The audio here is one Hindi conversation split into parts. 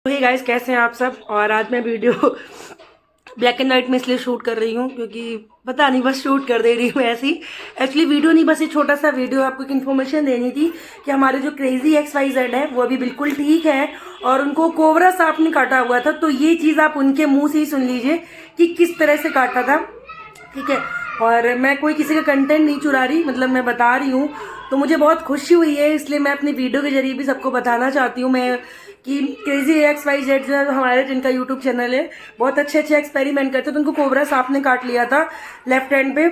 हे गाइस, कैसे हैं आप सब। और आज मैं वीडियो ब्लैक एंड वाइट में इसलिए शूट कर रही हूँ क्योंकि पता नहीं, बस शूट कर दे रही हूँ ऐसी। एक्चुअली वीडियो नहीं, बस एक छोटा सा वीडियो आपको एक इन्फॉर्मेशन देनी थी कि हमारे जो क्रेजी XYZ है वो अभी बिल्कुल ठीक है और उनको कोबरा सांप ने काटा हुआ था। तो ये चीज़ आप उनके मुंह से ही सुन लीजिए कि किस तरह से काटा था, ठीक है। और मैं कोई किसी का कंटेंट नहीं चुरा रही, मतलब मैं बता रही हूँ। तो मुझे बहुत खुशी हुई है, इसलिए मैं अपनी वीडियो के जरिए भी सबको बताना चाहती हूँ मैं कि क्रेजी XYZ जो है हमारे, जिनका यूट्यूब चैनल है, बहुत अच्छे अच्छे एक्सपेरिमेंट करते हैं। तो उनको कोबरा सांप ने काट लिया था लेफ्ट हैंड पे,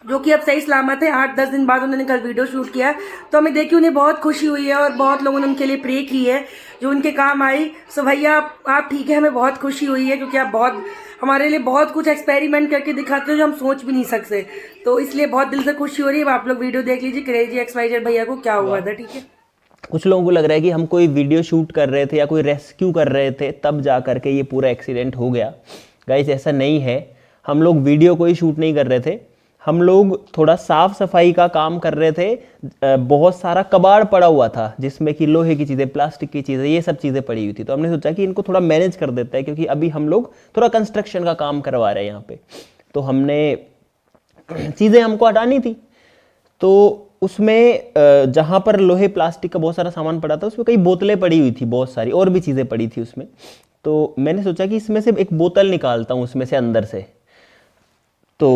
जो कि अब सही सलामत है। 8-10 दिन बाद उन्होंने कल वीडियो शूट किया है, तो हमें देखिए उन्हें बहुत खुशी हुई है और बहुत लोगों ने उनके लिए प्रे की है जो उनके काम आई। सो भैया आप ठीक है, हमें बहुत खुशी हुई है क्योंकि आप बहुत हमारे लिए बहुत कुछ एक्सपेरिमेंट करके दिखाते हो जो हम सोच भी नहीं सकते। तो इसलिए बहुत दिल से खुशी हो रही है। अब आप लोग वीडियो देख लीजिए क्रेजी XYZ भैया को क्या हुआ था, ठीक है। कुछ लोगों को लग रहा है कि हम कोई वीडियो शूट कर रहे थे या कोई रेस्क्यू कर रहे थे तब जा करके ये पूरा एक्सीडेंट हो गया। गाइस ऐसा नहीं है, हम लोग वीडियो कोई शूट नहीं कर रहे थे। हम लोग थोड़ा साफ सफाई का काम कर रहे थे। बहुत सारा कबाड़ पड़ा हुआ था जिसमें कि लोहे की चीज़ें, प्लास्टिक की चीज़ें, ये सब चीज़ें पड़ी हुई थी। तो हमने सोचा कि इनको थोड़ा मैनेज कर देते हैं क्योंकि अभी हम लोग थोड़ा कंस्ट्रक्शन का काम करवा रहे हैं यहाँ पे। तो हमने चीज़ें हमको हटानी थी। तो उसमें जहाँ पर लोहे प्लास्टिक का बहुत सारा सामान पड़ा था उसमें कई बोतलें पड़ी हुई थी, बहुत सारी और भी चीज़ें पड़ी थी उसमें। तो मैंने सोचा कि इसमें से एक बोतल निकालता हूँ उसमें से अंदर से। तो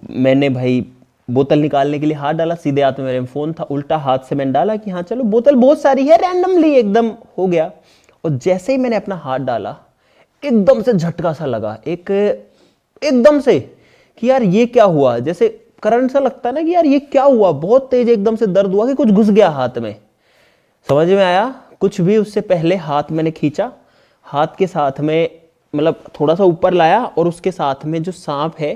मैंने भाई बोतल निकालने के लिए हाथ डाला, सीधे हाथ में मेरे फ़ोन था, उल्टा हाथ से मैंने डाला कि हाँ चलो बोतल बहुत सारी है, रैंडमली एकदम हो गया। और जैसे ही मैंने अपना हाथ डाला एकदम से झटका सा लगा, एक एकदम से कि यार ये क्या हुआ, जैसे करंट सा लगता है ना कि यार ये क्या हुआ। बहुत तेज एकदम से दर्द हुआ कि कुछ घुस गया हाथ में। समझ में आया कुछ भी। उससे पहले हाथ मैंने खींचा, हाथ के साथ में मतलब थोड़ा सा ऊपर लाया और उसके साथ में जो सांप है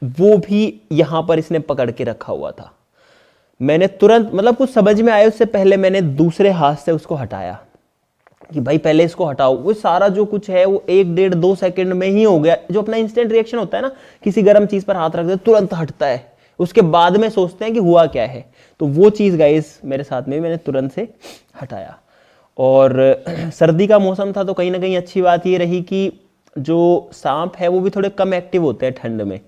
वो भी यहां पर इसने पकड़ के रखा हुआ था। मैंने तुरंत मतलब कुछ समझ में आया उससे पहले मैंने दूसरे हाथ से उसको हटाया कि भाई पहले इसको हटाओ। वो सारा जो कुछ है वो 1-1.5-2 सेकंड में ही हो गया। जो अपना इंस्टेंट रिएक्शन होता है ना, किसी गर्म चीज पर हाथ रख दे तुरंत हटता है, उसके बाद में सोचते हैं कि हुआ क्या है। तो वो चीज़ गाइस मेरे साथ में मैंने तुरंत से हटाया। और सर्दी का मौसम था तो कहीं ना कहीं अच्छी बात ये रही कि जो सांप है वो भी थोड़े कम एक्टिव होते हैं ठंड में।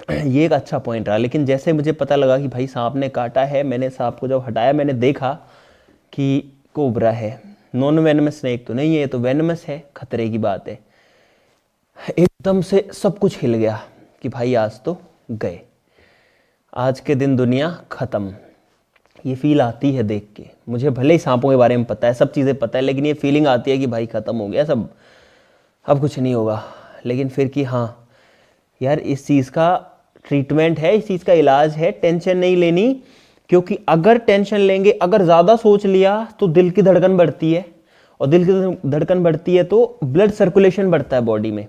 ये एक अच्छा पॉइंट रहा। लेकिन जैसे मुझे पता लगा कि भाई सांप ने काटा है, मैंने सांप को जब हटाया मैंने देखा कि कोबरा है, नॉन वेनमस स्नेक तो नहीं है, ये तो वेनमस है, खतरे की बात है। एकदम से सब कुछ हिल गया कि भाई आज तो गए, आज के दिन दुनिया खत्म। ये फील आती है देख के। मुझे भले ही सांपों के बारे में पता है, सब चीज़ें पता है, लेकिन ये फीलिंग आती है कि भाई खत्म हो गया सब, अब कुछ नहीं होगा। लेकिन फिर कि हाँ यार इस चीज़ का ट्रीटमेंट है, इस चीज़ का इलाज है, टेंशन नहीं लेनी। क्योंकि अगर टेंशन लेंगे, अगर ज़्यादा सोच लिया तो दिल की धड़कन बढ़ती है, और दिल की धड़कन बढ़ती है तो ब्लड सर्कुलेशन बढ़ता है बॉडी में,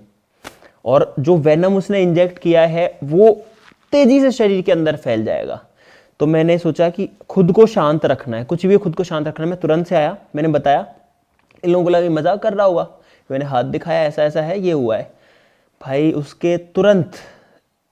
और जो वेनम उसने इंजेक्ट किया है वो तेजी से शरीर के अंदर फैल जाएगा। तो मैंने सोचा कि खुद को शांत रखना है, कुछ भी खुद को शांत रखना है। मैं तुरंत से आया, मैंने बताया, इन लोगों को लगा मजाक कर रहा होगा, मैंने हाथ दिखाया ऐसा ऐसा है, ये हुआ है। भाई उसके तुरंत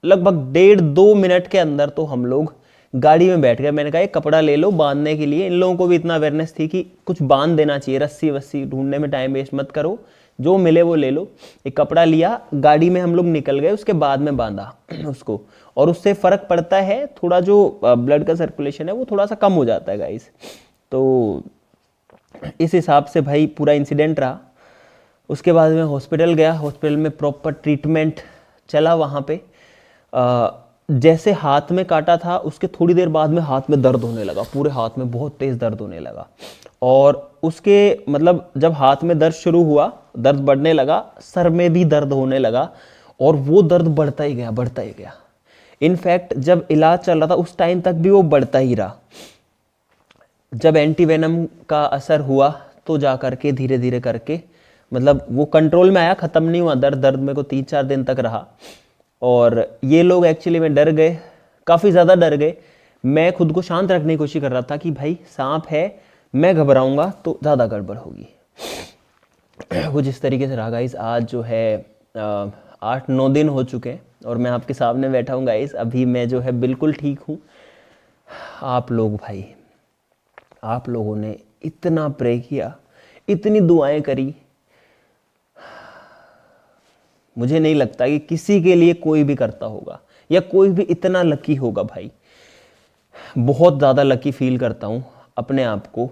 लगभग 1.5-2 मिनट के अंदर तो हम लोग गाड़ी में बैठ गए। मैंने कहा एक कपड़ा ले लो बांधने के लिए। इन लोगों को भी इतना अवेयरनेस थी कि कुछ बांध देना चाहिए, रस्सी वस्सी ढूंढने में टाइम वेस्ट मत करो, जो मिले वो ले लो। एक कपड़ा लिया, गाड़ी में हम लोग निकल गए, उसके बाद में बांधा उसको। और उससे फर्क पड़ता है, थोड़ा जो ब्लड का सर्कुलेशन है वो थोड़ा सा कम हो जाता है गाइस। तो इस हिसाब से भाई पूरा इंसिडेंट रहा। उसके बाद मैं हॉस्पिटल गया, हॉस्पिटल में प्रॉपर ट्रीटमेंट चला वहाँ पे। जैसे हाथ में काटा था उसके थोड़ी देर बाद में हाथ में दर्द होने लगा, पूरे हाथ में बहुत तेज़ दर्द होने लगा। और उसके मतलब जब हाथ में दर्द शुरू हुआ, दर्द बढ़ने लगा, सर में भी दर्द होने लगा, और वो दर्द बढ़ता ही गया, बढ़ता ही गया। इनफैक्ट जब इलाज चल रहा था उस टाइम तक भी वो बढ़ता ही रहा। जब एंटी वेनम का असर हुआ तो जा करके धीरे धीरे करके मतलब वो कंट्रोल में आया, ख़त्म नहीं हुआ दर्द। दर्द मेरे को 3-4 दिन तक रहा। और ये लोग एक्चुअली में डर गए, काफ़ी ज़्यादा डर गए। मैं खुद को शांत रखने की कोशिश कर रहा था कि भाई सांप है, मैं घबराऊंगा तो ज़्यादा गड़बड़ होगी। वो जिस तरीके से रहा गाइस, आज जो है 8-9 दिन हो चुके हैं और मैं आपके सामने बैठा हूँ गाइस। अभी मैं जो है बिल्कुल ठीक हूँ। आप लोग भाई, आप लोगों ने इतना प्रे किया, इतनी दुआएं करी, मुझे नहीं लगता कि किसी के लिए कोई भी करता होगा या कोई भी इतना लकी होगा भाई। बहुत ज़्यादा लकी फील करता हूँ अपने आप को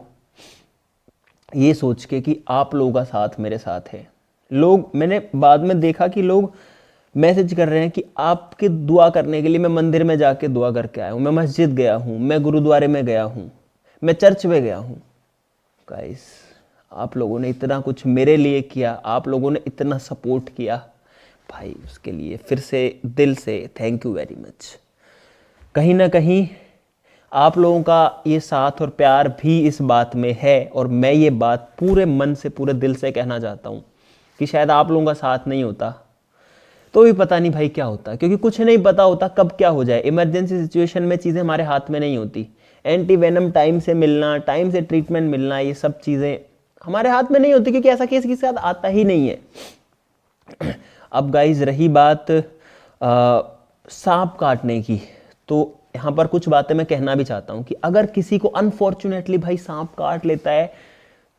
ये सोच के कि आप लोगों का साथ मेरे साथ है। लोग, मैंने बाद में देखा कि लोग मैसेज कर रहे हैं कि आपके दुआ करने के लिए मैं मंदिर में जाके दुआ करके आया हूँ, मैं मस्जिद गया हूँ, मैं गुरुद्वारे में गया हूँ, मैं चर्च में गया हूँ। गाइस, आप लोगों ने इतना कुछ मेरे लिए किया, आप लोगों ने इतना सपोर्ट किया भाई, उसके लिए फिर से दिल से थैंक यू वेरी मच। कहीं ना कहीं आप लोगों का ये साथ और प्यार भी इस बात में है, और मैं ये बात पूरे मन से पूरे दिल से कहना चाहता हूँ कि शायद आप लोगों का साथ नहीं होता तो भी पता नहीं भाई क्या होता, क्योंकि कुछ नहीं पता होता कब क्या हो जाए। इमरजेंसी सिचुएशन में चीज़ें हमारे हाथ में नहीं होती। एंटी वेनम टाइम से मिलना, टाइम से ट्रीटमेंट मिलना, ये सब चीज़ें हमारे हाथ में नहीं होती, क्योंकि ऐसा केस किसी के साथ आता ही नहीं है। अब गाइज रही बात सांप काटने की, तो यहाँ पर कुछ बातें मैं कहना भी चाहता हूँ कि अगर किसी को अनफॉर्चुनेटली भाई सांप काट लेता है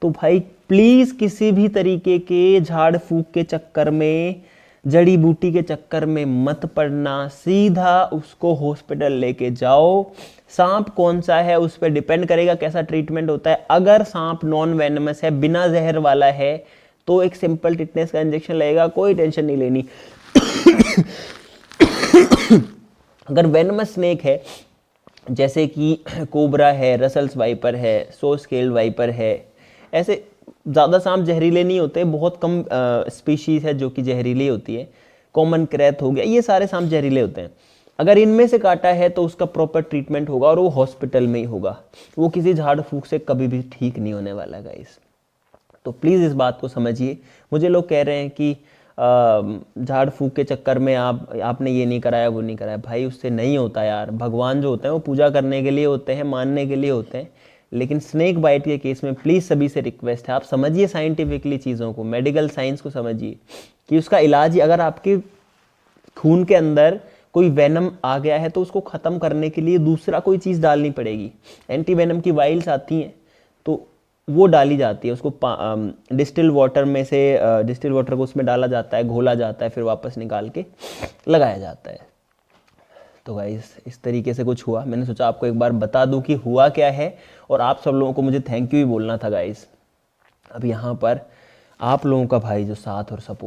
तो भाई प्लीज़ किसी भी तरीके के झाड़ फूक के चक्कर में, जड़ी बूटी के चक्कर में मत पड़ना, सीधा उसको हॉस्पिटल लेके जाओ। सांप कौन सा है उस पर डिपेंड करेगा कैसा ट्रीटमेंट होता है। अगर सांप नॉन वेनमस है, बिना जहर वाला है, तो एक सिंपल टिटनेस का इंजेक्शन लगेगा, कोई टेंशन नहीं लेनी। अगर वेनमस स्नेक है, जैसे कि कोबरा है, रसल्स वाइपर है, सो स्केल्ड वाइपर है, ऐसे ज़्यादा सांप जहरीले नहीं होते, बहुत कम स्पीशीज़ है जो कि जहरीली होती है। कॉमन क्रैथ हो गया, ये सारे सांप जहरीले होते हैं। अगर इनमें से काटा है तो उसका प्रॉपर ट्रीटमेंट होगा और वो हॉस्पिटल में ही होगा, वो किसी झाड़ फूक से कभी भी ठीक नहीं होने वाला गाइस। तो प्लीज़ इस बात को समझिए। मुझे लोग कह रहे हैं कि झाड़ फूक के चक्कर में आपने ये नहीं कराया, वो नहीं कराया। भाई उससे नहीं होता यार। भगवान जो होते हैं वो पूजा करने के लिए होते हैं, मानने के लिए होते हैं। लेकिन स्नेक बाइट के केस में प्लीज़ सभी से रिक्वेस्ट है, आप समझिए साइंटिफिकली चीज़ों को, मेडिकल साइंस को समझिए कि उसका इलाज ही, अगर आपके खून के अंदर कोई वेनम आ गया है तो उसको ख़त्म करने के लिए दूसरा कोई चीज़ डालनी पड़ेगी। एंटी वेनम की वाइल्स आती हैं तो वो डाली जाती है, उसको डिस्टिल वाटर में से डिस्टिल वाटर को उसमें डाला जाता है, घोला जाता है, फिर वापस निकाल के लगाया जाता है। तो गाइस इस तरीके से कुछ हुआ। मैंने सोचा आपको एक बार बता दूं कि हुआ क्या है, और आप सब लोगों को मुझे थैंक यू ही बोलना था गाइस। अब यहाँ पर आप लोगों का भाई जो साथ और सपोर्ट